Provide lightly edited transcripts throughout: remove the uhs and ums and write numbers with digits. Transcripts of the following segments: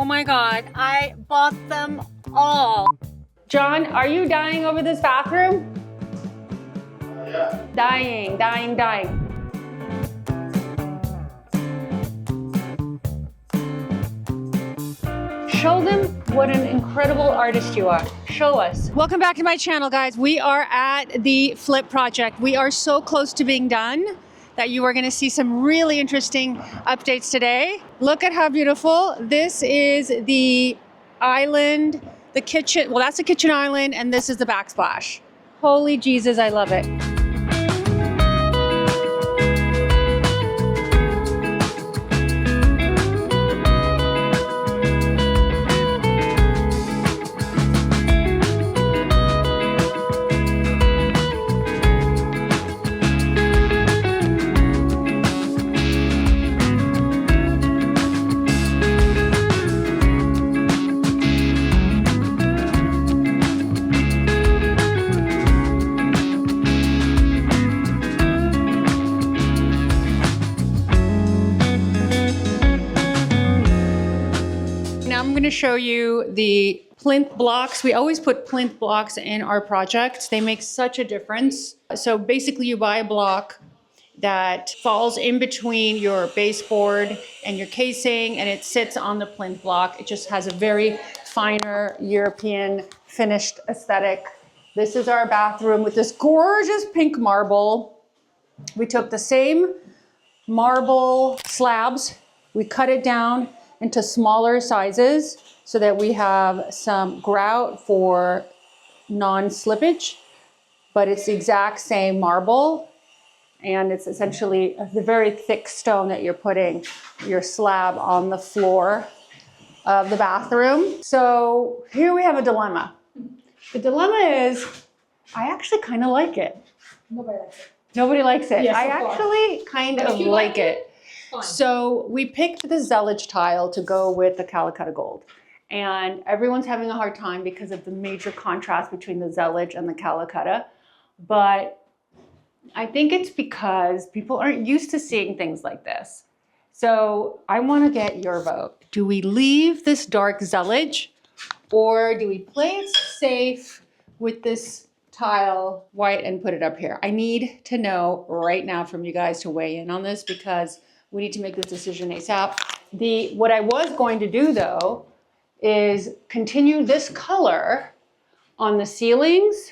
Oh my God, I bought them all. John, are you dying over this bathroom? Yeah. Dying, dying, dying. Show them what an incredible artist you are. Show us. Welcome back to my channel, guys. We are at the Flip project. We are so close to being done that you are going to see some really interesting updates today. Look at how beautiful. This is the island, the kitchen. Well, that's the kitchen island, and this is the backsplash. Holy Jesus, I love it. Now I'm going to show you the plinth blocks. We always put plinth blocks in our projects. They make such a difference. So basically you buy a block that falls in between your baseboard and your casing, and it sits on the plinth block. It just has a very finer European finished aesthetic. This is our bathroom with this gorgeous pink marble. We took the same marble slabs, we cut it down into smaller sizes so that we have some grout for non-slippage, but it's the exact same marble, and it's essentially a very thick stone that you're putting your slab on the floor of the bathroom. So here we have a dilemma. The dilemma is, I actually kind of like it. Nobody likes it. Nobody likes it. Yes, I of course. actually kind But of if you like like it. Fine. So we picked the Zellage tile to go with the Calicut Gold. And everyone's having a hard time because of the major contrast between the Zellage and the Calicut. But I think it's because people aren't used to seeing things like this. So I want to get your vote. Do we leave this dark Zellage, or do we play it safe with this tile white and put it up here? I need to know right now from you guys to weigh in on this, because we need to make this decision ASAP. What I was going to do though is continue this color on the ceilings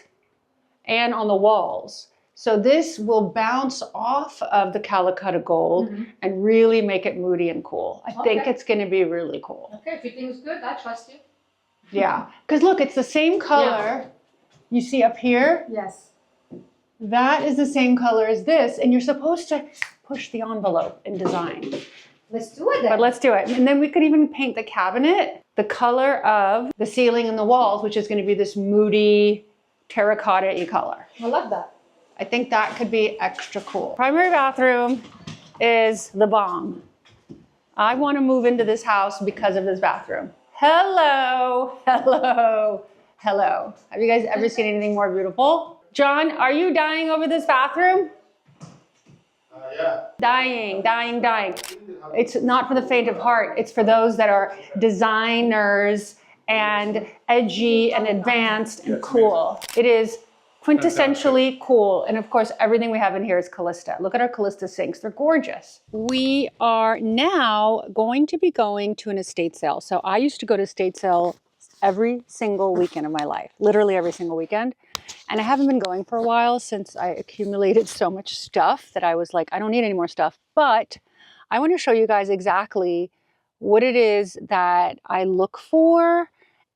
and on the walls. So this will bounce off of the Calicut Gold and really make it moody and cool. I think it's going to be really cool. Okay, if you think it's good, I trust you. Yeah, because look, it's the same color you see up here. Yes. That is the same color as this, and you're supposed to push the envelope in design. Let's do it then. But let's do it. And then we could even paint the cabinet the color of the ceiling and the walls, which is going to be this moody terracotta-y color. I love that. I think that could be extra cool. Primary bathroom is the bomb. I want to move into this house because of this bathroom. Hello, hello, hello. Have you guys ever seen anything more beautiful? John, are you dying over this bathroom? Yeah. Dying, dying, dying. It's not for the faint of heart. It's for those that are designers and edgy and advanced and cool. It is quintessentially cool. And of course, everything we have in here is Callista. Look at our Callista sinks. They're gorgeous. We are now going to be going to an estate sale. So I used to go to estate sale every single weekend of my life, literally every single weekend. And I haven't been going for a while since I accumulated so much stuff that I was like, I don't need any more stuff. But I want to show you guys exactly what it is that I look for.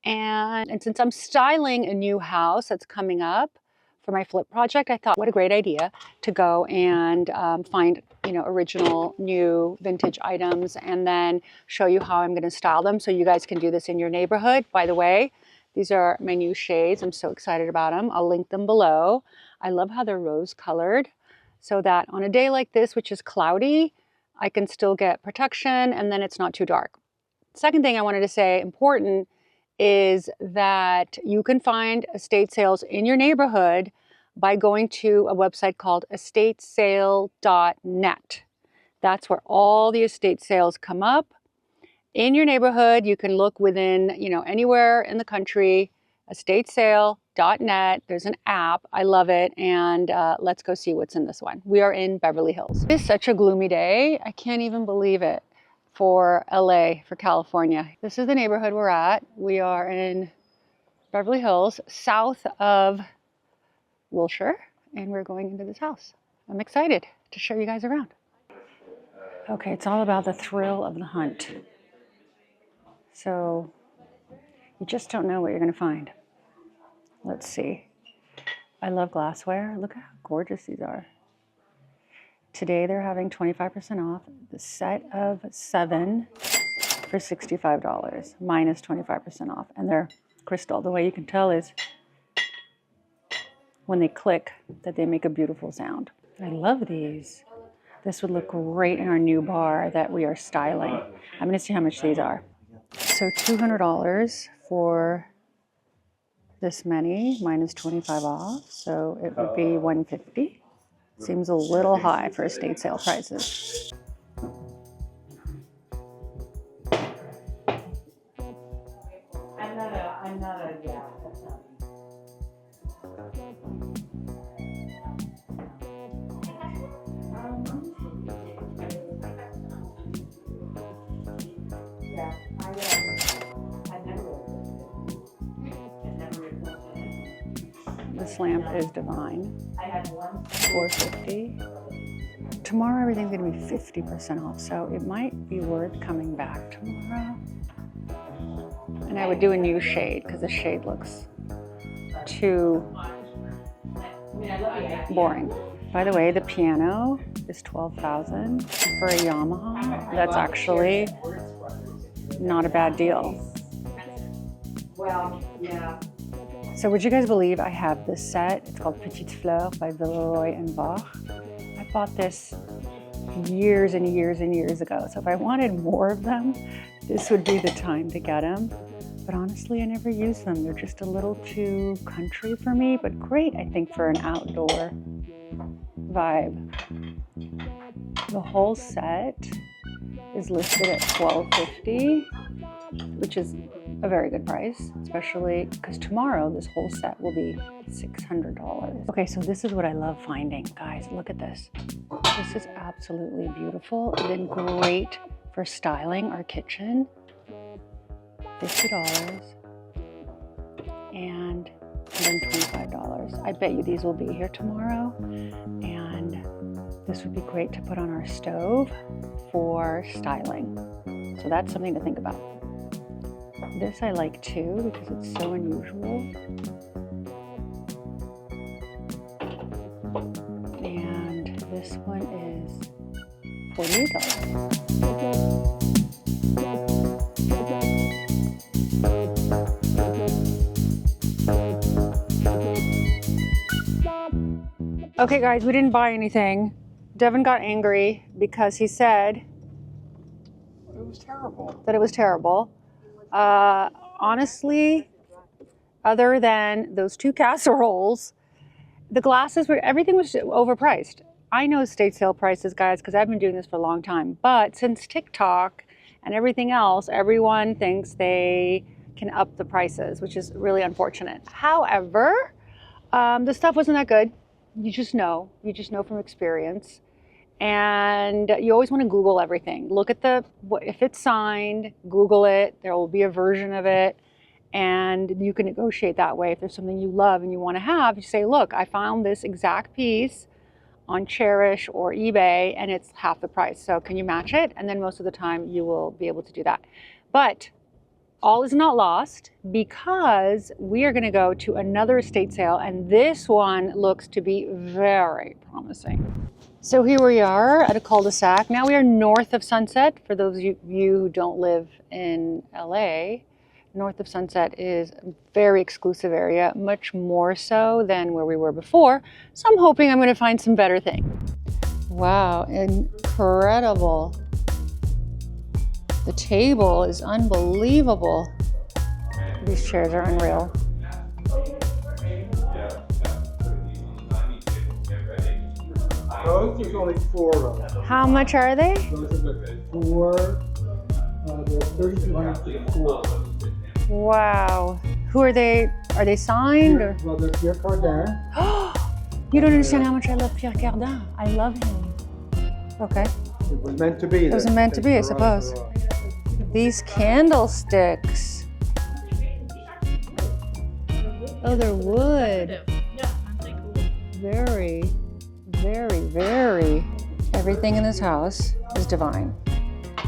And since I'm styling a new house that's coming up for my flip project, I thought what a great idea to go and find, original, new, vintage items, and then show you how I'm going to style them so you guys can do this in your neighborhood. By the way, these are my new shades. I'm so excited about them. I'll link them below. I love how they're rose colored, so that on a day like this, which is cloudy, I can still get protection and then it's not too dark. Second thing I wanted to say, important, is that you can find estate sales in your neighborhood by going to a website called estatesale.net. That's where all the estate sales come up. in your neighborhood. You can look within, anywhere in the country, estatesale.net. There's an app. I love it. And let's go see what's in this one. We are in Beverly Hills. It's such a gloomy day. I can't even believe it for LA, for California. This is the neighborhood we're at. We are in Beverly Hills, south of Wilshire, and we're going into this house. I'm excited to show you guys around. Okay, it's all about the thrill of the hunt. So you just don't know what you're going to find. Let's see. I love glassware. Look how gorgeous these are. Today they're having 25% off the set of 7 for $65, minus 25% off. And they're crystal. The way you can tell is when they click that they make a beautiful sound. I love these. This would look great in our new bar that we are styling. I'm going to see how much these are. So $200 for this many, minus 25 off. So it would be $150. Seems a little high for estate sale prices. I'm not a, yeah, that's not yeah, this lamp is divine. $450. Tomorrow everything's gonna be 50% off, so it might be worth coming back tomorrow. And I would do a new shade because the shade looks too boring. By the way, the piano is $12,000 for a Yamaha. That's actually not a bad deal. Well, yeah. So would you guys believe I have this set? It's called Petite Fleur by Villeroy and Bach. I bought this years and years and years ago. So if I wanted more of them, this would be the time to get them. But honestly, I never use them. They're just a little too country for me, but great, I think, for an outdoor vibe. The whole set is listed at $12.50, which is a very good price, especially because tomorrow this whole set will be $600. Okay, so this is what I love finding. Guys, look at this. This is absolutely beautiful and then great for styling our kitchen. $50 and $125. I bet you these will be here tomorrow, and this would be great to put on our stove for styling. So that's something to think about. This I like too because it's so unusual. And this one is $48. Okay guys, we didn't buy anything. Devin got angry because he said It was terrible. that it was terrible. Honestly, other than those 2 casseroles, the glasses everything was overpriced. I know estate sale prices, guys, because I've been doing this for a long time. But since TikTok and everything else, everyone thinks they can up the prices, which is really unfortunate. However, the stuff wasn't that good. You just know from experience. And you always want to Google everything. Look at if it's signed, Google it. There will be a version of it. And you can negotiate that way. If there's something you love and you want to have, you say, look, I found this exact piece on Cherish or eBay and it's half the price. So can you match it? And then most of the time you will be able to do that. But all is not lost because we are going to go to another estate sale, and this one looks to be very promising. So here we are at a cul-de-sac. Now we are north of Sunset. For those of you who don't live in LA, north of Sunset is a very exclusive area, much more so than where we were before. So I'm hoping I'm going to find some better things. Wow, incredible. The table is unbelievable. These chairs are unreal. Those, there's only 4 of them. How much are they? Those are the 4 They're 3,200 for the pool. Wow. Who are they? Are they signed? Or? Well, they're Pierre Cardin. You don't understand how much I love Pierre Cardin. I love him. Okay. It was meant to be. It was meant to be, I suppose. These candlesticks. Oh, they're wood. Very, very, very. Everything in this house is divine.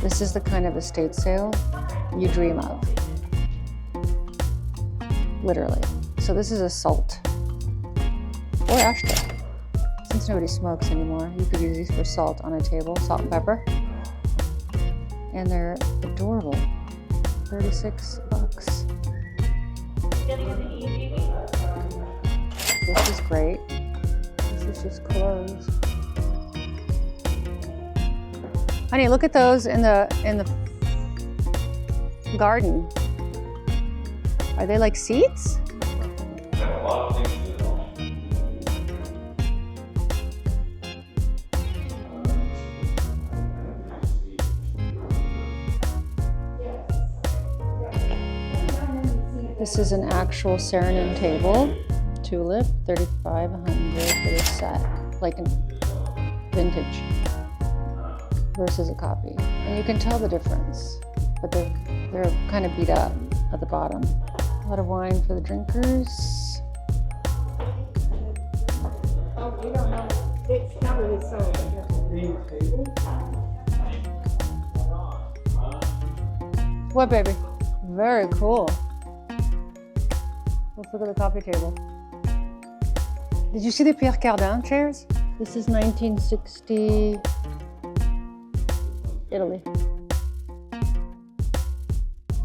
This is the kind of estate sale you dream of. Literally. So this is a salt or ashtray. Since nobody smokes anymore, you could use these for salt on a table, salt and pepper. And they're adorable. 36 bucks. This is great. This is just clothes. Honey, look at those in the garden. Are they like seats? This is an actual Serenade table. Tulip, 3,500 for this set. Like a vintage versus a copy. And you can tell the difference, but they're kind of beat up at the bottom. A lot of wine for the drinkers. Oh, we don't know. It's not really sold. What, baby? Very cool. Let's look at the coffee table. Did you see the Pierre Cardin chairs? This is 1960 Italy.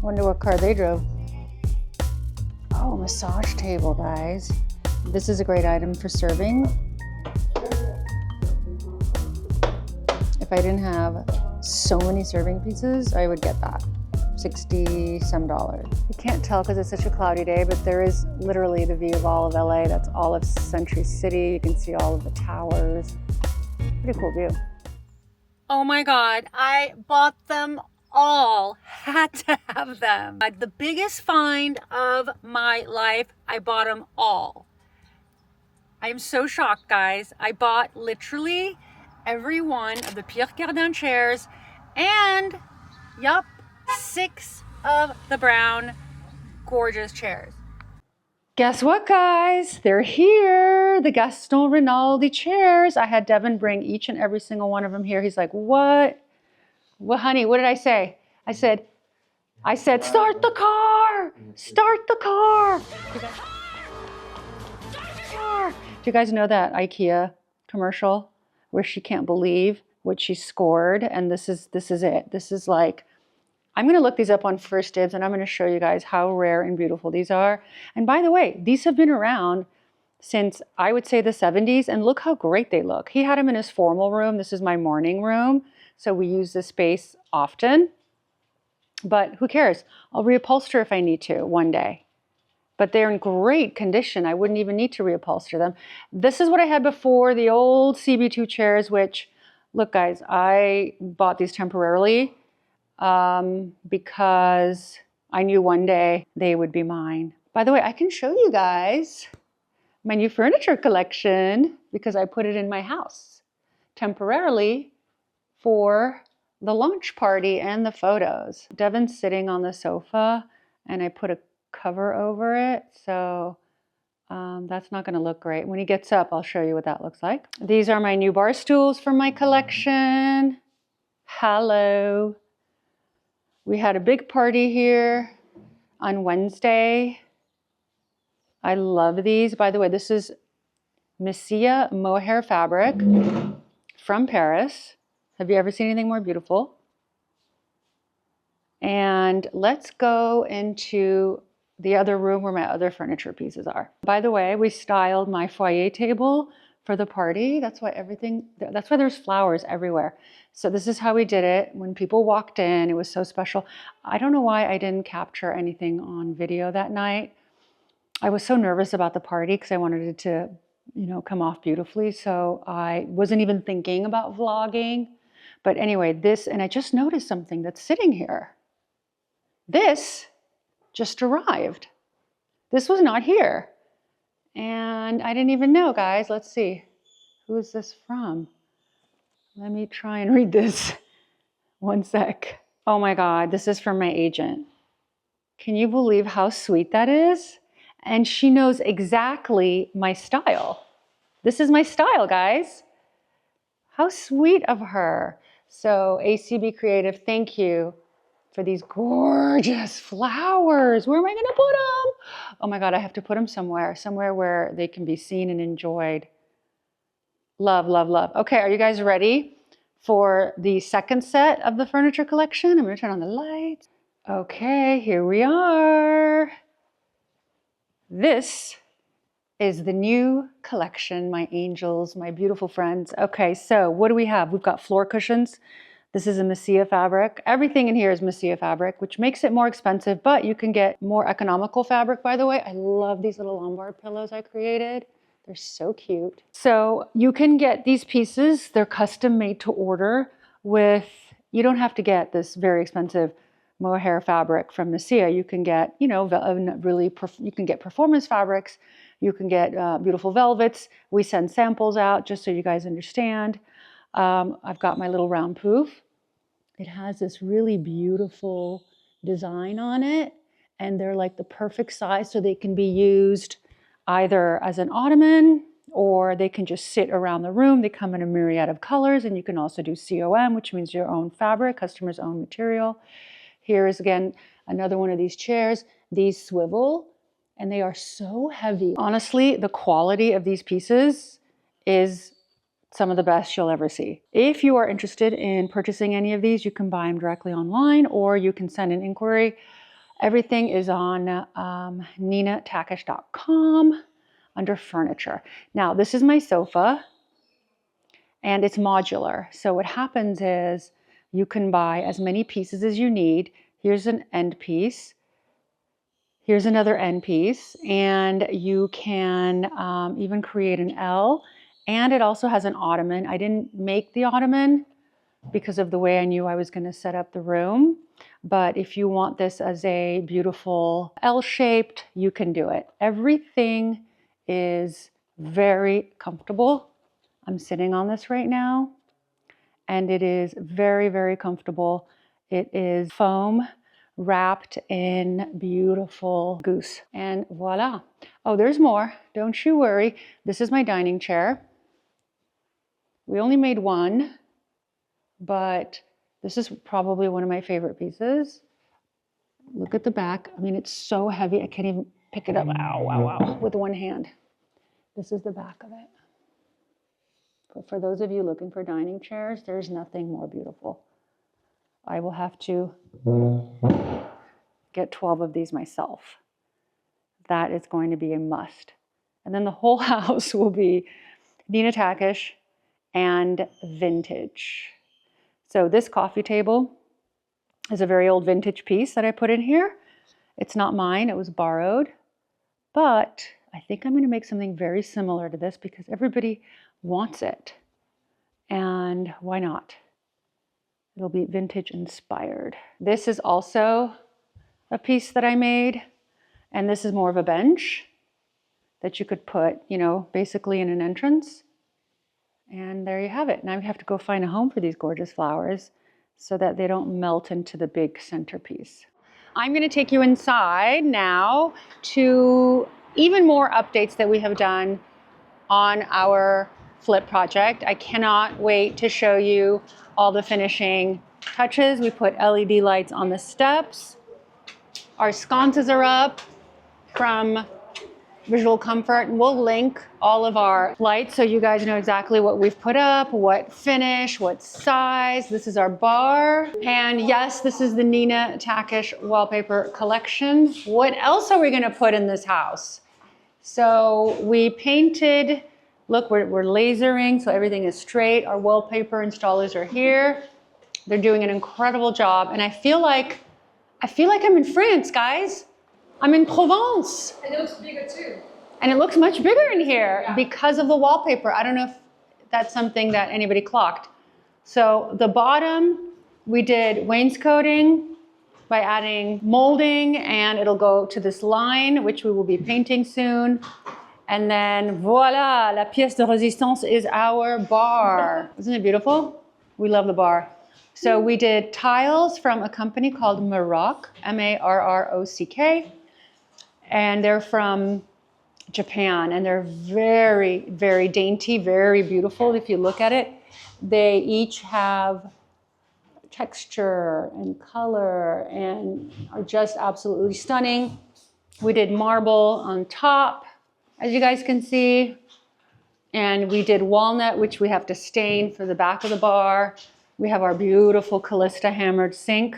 Wonder what car they drove. Oh, massage table, guys. This is a great item for serving. If I didn't have so many serving pieces, I would get that. $60 some. You can't tell because it's such a cloudy day, but there is literally the view of all of LA. That's all of Century City. You can see all of the towers. Pretty cool view. Oh my God, I bought them all. Had to have them. Like the biggest find of my life, I bought them all. I am so shocked, guys. I bought literally every one of the Pierre Cardin chairs and, yup, 6 of the brown gorgeous chairs. Guess what, guys? They're here. The Gaston Rinaldi chairs. I had Devin bring each and every single one of them here. He's like, what? Well, honey, what did I say? I said, start the car. Start the car. Do you guys know that IKEA commercial where she can't believe what she scored? And this is it. This is like, I'm going to look these up on First Dibs and I'm going to show you guys how rare and beautiful these are. And by the way, these have been around since I would say the 70s, and look how great they look. He had them in his formal room. This is my morning room. So we use this space often, but who cares? I'll reupholster if I need to one day, but they're in great condition. I wouldn't even need to reupholster them. This is what I had before, the old CB2 chairs, which, look guys, I bought these temporarily because I knew one day they would be mine. By the way, I can show you guys my new furniture collection because I put it in my house temporarily for the launch party and the photos. Devin's sitting on the sofa and I put a cover over it, so that's not going to look great. When he gets up, I'll show you what that looks like. These are my new bar stools from my collection. Hello. We had a big party here on Wednesday. I love these. By the way, this is Messia mohair fabric from Paris. Have you ever seen anything more beautiful? And let's go into the other room where my other furniture pieces are. By the way, we styled my foyer table for the party. That's why there's flowers everywhere. So this is how we did it. When people walked in, it was so special. I don't know why I didn't capture anything on video that night. I was so nervous about the party because I wanted it to, come off beautifully. So I wasn't even thinking about vlogging. But anyway, and I just noticed something that's sitting here. this just arrived. This was not here. And I didn't even know, guys. Let's see. Who is this from? Let me try and read this. One sec. Oh my God, this is from my agent. Can you believe how sweet that is? And she knows exactly my style. This is my style, guys. How sweet of her. So ACB Creative, thank you for these gorgeous flowers. Where am I gonna put them? Oh my God, I have to put them somewhere where they can be seen and enjoyed. Love, love, love. Okay, are you guys ready for the second set of the furniture collection? I'm gonna turn on the lights. Okay, here we are. This is the new collection, my angels, my beautiful friends. Okay, so what do we have? We've got floor cushions. This is a Messia fabric. Everything in here is Messia fabric, which makes it more expensive, but you can get more economical fabric, by the way. I love these little Lombard pillows I created. They're so cute. So you can get these pieces. They're custom made to order with, you don't have to get this very expensive mohair fabric from Messia. You can get, you know, you can get performance fabrics. You can get beautiful velvets. We send samples out just so you guys understand. I've got my little round poof. It has this really beautiful design on it, and they're like the perfect size so they can be used either as an ottoman or they can just sit around the room. They come in a myriad of colors, and you can also do COM, which means your own fabric, customer's own material. Here is again another one of these chairs. These swivel, and they are so heavy. Honestly, the quality of these pieces is some of the best you'll ever see. If you are interested in purchasing any of these, you can buy them directly online or you can send an inquiry. Everything is on ninatakesh.com under furniture. Now, this is my sofa and it's modular. So what happens is you can buy as many pieces as you need. Here's an end piece. Here's another end piece, and you can even create an L, and it also has an ottoman. I didn't make the ottoman because of the way I knew I was going to set up the room, but if you want this as a beautiful L-shaped, you can do it. Everything is very comfortable. I'm sitting on this right now, and it is very, very comfortable. It is foam wrapped in beautiful goose. And voila. Oh, there's more. Don't you worry. This is my dining chair. We only made one, but this is probably one of my favorite pieces. Look at the back. I mean, it's so heavy. I can't even pick it up. Ow, wow, wow, with one hand. This is the back of it. But for those of you looking for dining chairs, there's nothing more beautiful. I will have to get 12 of these myself. That is going to be a must. And then the whole house will be Nina Takesh and vintage. So this coffee table is a very old vintage piece that I put in here. It's not mine, it was borrowed. But I think I'm going to make something very similar to this because everybody wants it. And why not? It'll be vintage inspired. This is also a piece that I made, and this is more of a bench that you could put, you know, basically in an entrance. And there you have it. Now we have to go find a home for these gorgeous flowers so that they don't melt into the big centerpiece. I'm going to take you inside now to even more updates that we have done on our flip project. I cannot wait to show you all the finishing touches. We put LED lights on the steps. Our sconces are up from Visual Comfort, and we'll link all of our lights so you guys know exactly what we've put up, what finish, what size. This is our bar. And yes, this is the Nina Takesh wallpaper collection. What else are we gonna put in this house? So we painted, look, we're lasering, so everything is straight. Our wallpaper installers are here. They're doing an incredible job. And I feel like I'm in France, guys. I'm in Provence. And it looks bigger too. And it looks much bigger in here because of the wallpaper. I don't know if that's something that anybody clocked. So the bottom, we did wainscoting by adding molding, and it'll go to this line, which we will be painting soon. And then voila, la pièce de résistance is our bar. Isn't it beautiful? We love the bar. So we did tiles from a company called Marrock, M-A-R-R-O-C-K. And they're from Japan, and they're very, very dainty, very beautiful if you look at it. They each have texture and color and are just absolutely stunning. We did marble on top, as you guys can see. And we did walnut, which we have to stain for the back of the bar. We have our beautiful Callista hammered sink.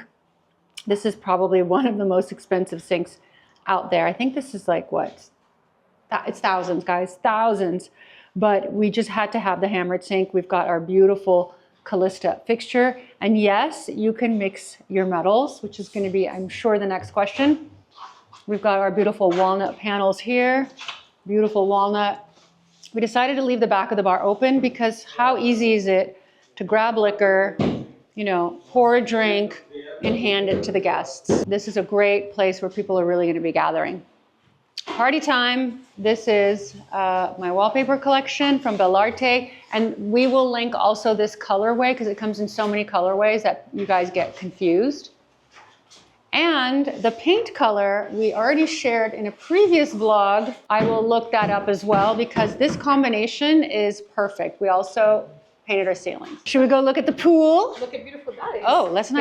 This is probably one of the most expensive sinks out there. I think this is like what? It's thousands, guys, thousands. But we just had to have the hammered sink. We've got our beautiful Callista fixture. And yes, you can mix your metals, which is going to be, I'm sure, the next question. We've got our beautiful walnut panels here. Beautiful walnut. We decided to leave the back of the bar open because how easy is it to grab liquor, you know, pour a drink and hand it to the guests. This is a great place where people are really going to be gathering. Party time. This is my wallpaper collection from Bellarte, and we will link also this colorway because it comes in so many colorways that you guys get confused. And the paint color we already shared in a previous vlog. I will look that up as well because this combination is perfect. We also painted our ceilings. Should we go look at the pool? Look at beautiful that is. Oh, let's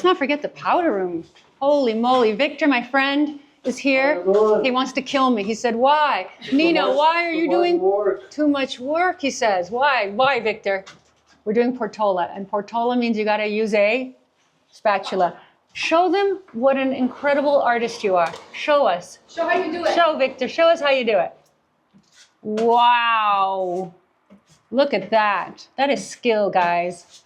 not forget the powder room. Holy moly, Victor, my friend, is here. He wants to kill me. He said, why? Nina, why are you doing too much work? He says, why? Why, Victor? We're doing portola, and portola means you gotta use a spatula. Show them what an incredible artist you are. Show us. Show how you do it. Show, Victor, show us how you do it. Wow. Look at that. That is skill, guys.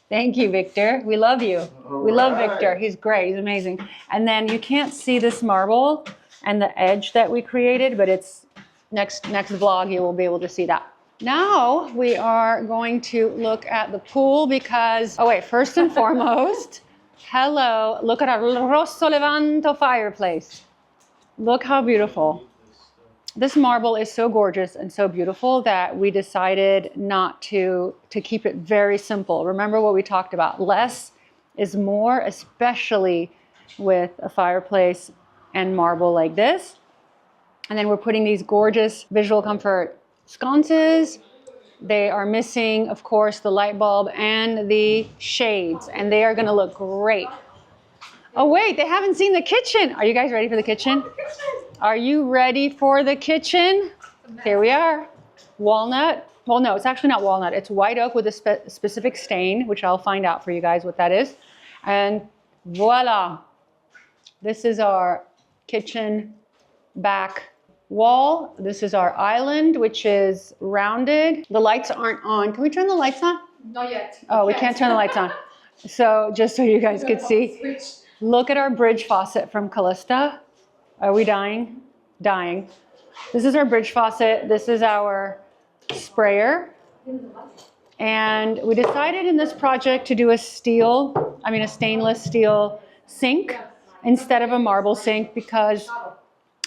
Thank you, Victor. We love you. We love Victor. He's great. He's amazing. And then you can't see this marble and the edge that we created, but it's next vlog, you will be able to see that. Now we are going to look at the pool because, oh wait, first and foremost, hello, look at our Rosso Levanto fireplace. Look how beautiful. This marble is so gorgeous and so beautiful that we decided not to keep it very simple. Remember what we talked about. Less is more, especially with a fireplace and marble like this. And then we're putting these gorgeous visual comfort sconces. They are missing, of course, the light bulb and the shades, and they are going to look great. Oh, wait, they haven't seen the kitchen. Are you guys ready for the kitchen? Are you ready for the kitchen? Here we are. Walnut. Well, no, it's actually not walnut. It's white oak with a specific stain, which I'll find out for you guys what that is. And voila. This is our kitchen back wall. This is our island, which is rounded. The lights aren't on. Can we turn the lights on? Not yet. Oh, we can't turn the lights on. So just so you guys could see. Look at our bridge faucet from Callista. Are we dying? Dying. This is our bridge faucet. This is our sprayer. And we decided in this project to do a stainless steel sink instead of a marble sink because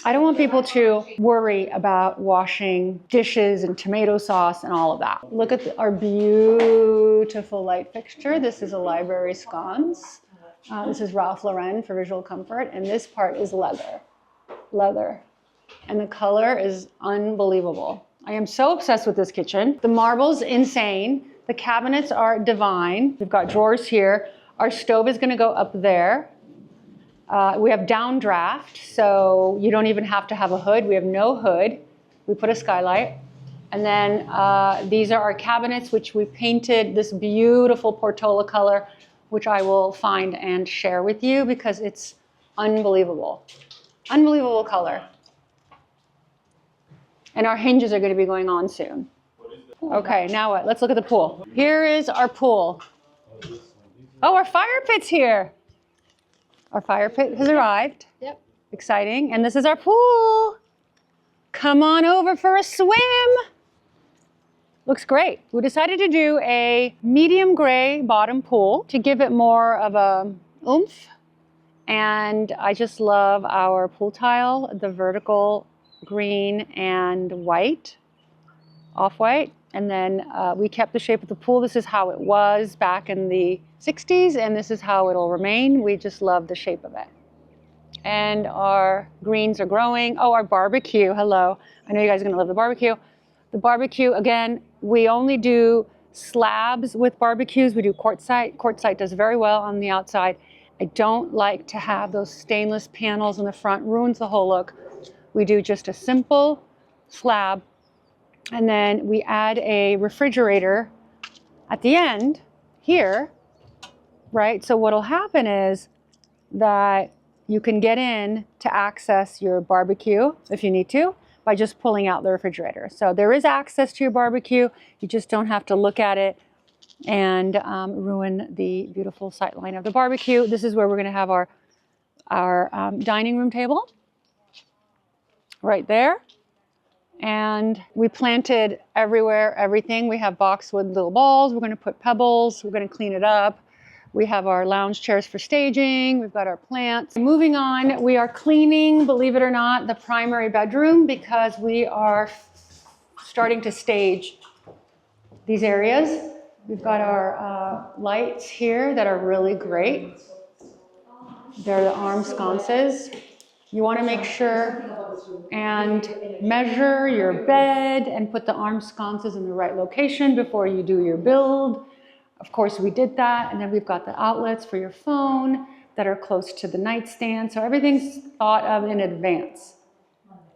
I don't want people to worry about washing dishes and tomato sauce and all of that. Look at our beautiful light fixture. This is a library sconce. This is Ralph Lauren for visual comfort, and this part is leather. And the color is unbelievable. I am so obsessed with this kitchen. The marble's insane. The cabinets are divine. We've got drawers here. Our stove is gonna go up there. We have downdraft, so you don't even have to have a hood. We have no hood. We put a skylight. And then these are our cabinets, which we painted this beautiful Portola color, which I will find and share with you because it's unbelievable. Unbelievable color. And our hinges are going to be going on soon. Okay, now what? Let's look at the pool. Here is our pool. Oh, our fire pit's here. Our fire pit has arrived. Yep. Exciting. And this is our pool. Come on over for a swim. Looks great. We decided to do a medium gray bottom pool to give it more of a oomph. And I just love our pool tile, the vertical green and white, off-white. And then we kept the shape of the pool. This is how it was back in the 60s, and this is how it'll remain. We just love the shape of it. And our greens are growing. Oh, our barbecue, hello. I know you guys are gonna love the barbecue. The barbecue, again, we only do slabs with barbecues. We do quartzite. Quartzite does very well on the outside. I don't like to have those stainless panels in the front, ruins the whole look. We do just a simple slab, and then we add a refrigerator at the end here, right? So what'll happen is that you can get in to access your barbecue if you need to by just pulling out the refrigerator. So there is access to your barbecue. You just don't have to look at it and ruin the beautiful sight line of the barbecue. This is where we're going to have our dining room table right there. And we planted everywhere, everything. We have boxwood little balls. We're going to put pebbles. We're going to clean it up. We have our lounge chairs for staging. We've got our plants. Moving on, we are cleaning, believe it or not, the primary bedroom because we are starting to stage these areas. We've got our lights here that are really great. They're the arm sconces. You want to make sure and measure your bed and put the arm sconces in the right location before you do your build. Of course, we did that, and then we've got the outlets for your phone that are close to the nightstand, so everything's thought of in advance.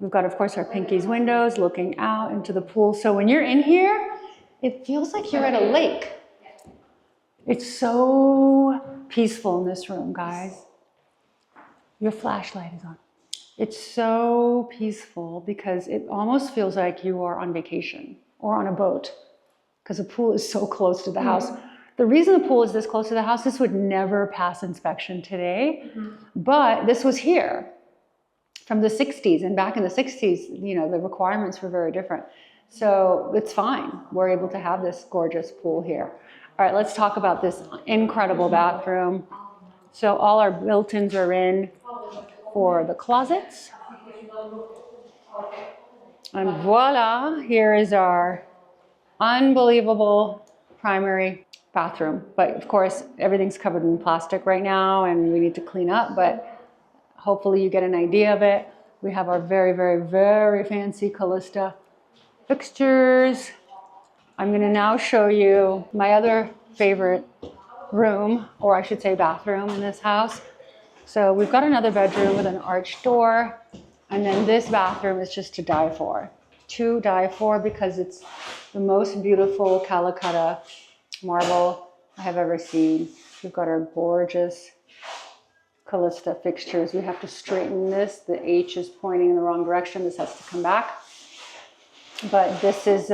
We've got, of course, our Pinky's windows looking out into the pool, so when you're in here, it feels like you're at a lake. It's so peaceful in this room, guys. Your flashlight is on. It's so peaceful because it almost feels like you are on vacation or on a boat because the pool is so close to the house. The reason the pool is this close to the house, this would never pass inspection today, but this was here from the 60s, and back in the 60s, you know, the requirements were very different. So it's fine. We're able to have this gorgeous pool here. All right, let's talk about this incredible bathroom. So all our built-ins are in for the closets. And voila, here is our unbelievable primary bathroom. But of course, everything's covered in plastic right now and we need to clean up, but hopefully you get an idea of it. We have our very, very, very fancy Callista fixtures. I'm gonna now show you my other favorite room, or I should say bathroom in this house. So we've got another bedroom with an arched door, and then this bathroom is just to die for. To die for because it's the most beautiful Calcutta marble I have ever seen. We've got our gorgeous Callista fixtures. We have to straighten this. The H is pointing in the wrong direction. This has to come back. But this is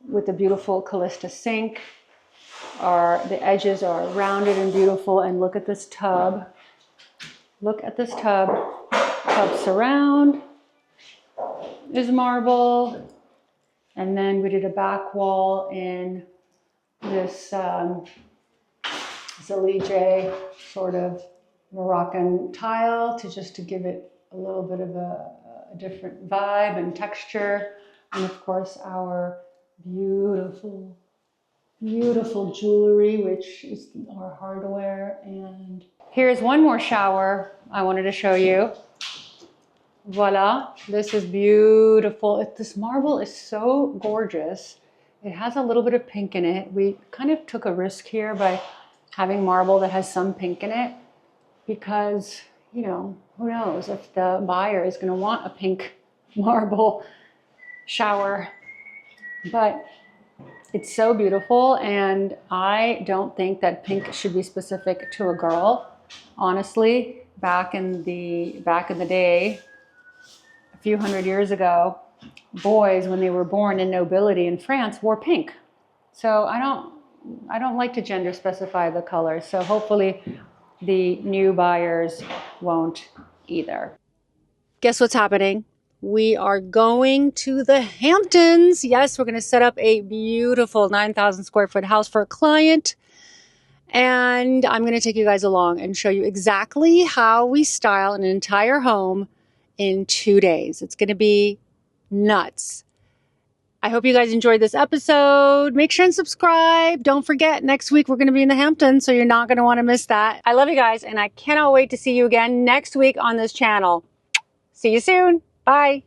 with the beautiful Callista sink. The edges are rounded and beautiful. And look at this tub. Look at this tub. Tub surround is marble. And then we did a back wall in this Zalige sort of Moroccan tile to give it a little bit of a different vibe and texture. And of course our beautiful, beautiful jewelry, which is our hardware. And here's one more shower I wanted to show you. Voila, this is beautiful. This marble is so gorgeous. It has a little bit of pink in it. We kind of took a risk here by having marble that has some pink in it because, you know, who knows if the buyer is going to want a pink marble shower. But it's so beautiful, and I don't think that pink should be specific to a girl. Honestly, back in the day, a few hundred years ago, boys, when they were born in nobility in France, wore pink. So I don't like to gender specify the color. So hopefully the new buyers won't either. Guess what's happening? We are going to the Hamptons. Yes, we're going to set up a beautiful 9,000 square foot house for a client. And I'm going to take you guys along and show you exactly how we style an entire home in 2 days. It's going to be nuts. I hope you guys enjoyed this episode. Make sure and subscribe. Don't forget, next week we're going to be in the Hamptons, so you're not going to want to miss that. I love you guys, and I cannot wait to see you again next week on this channel. See you soon. Bye.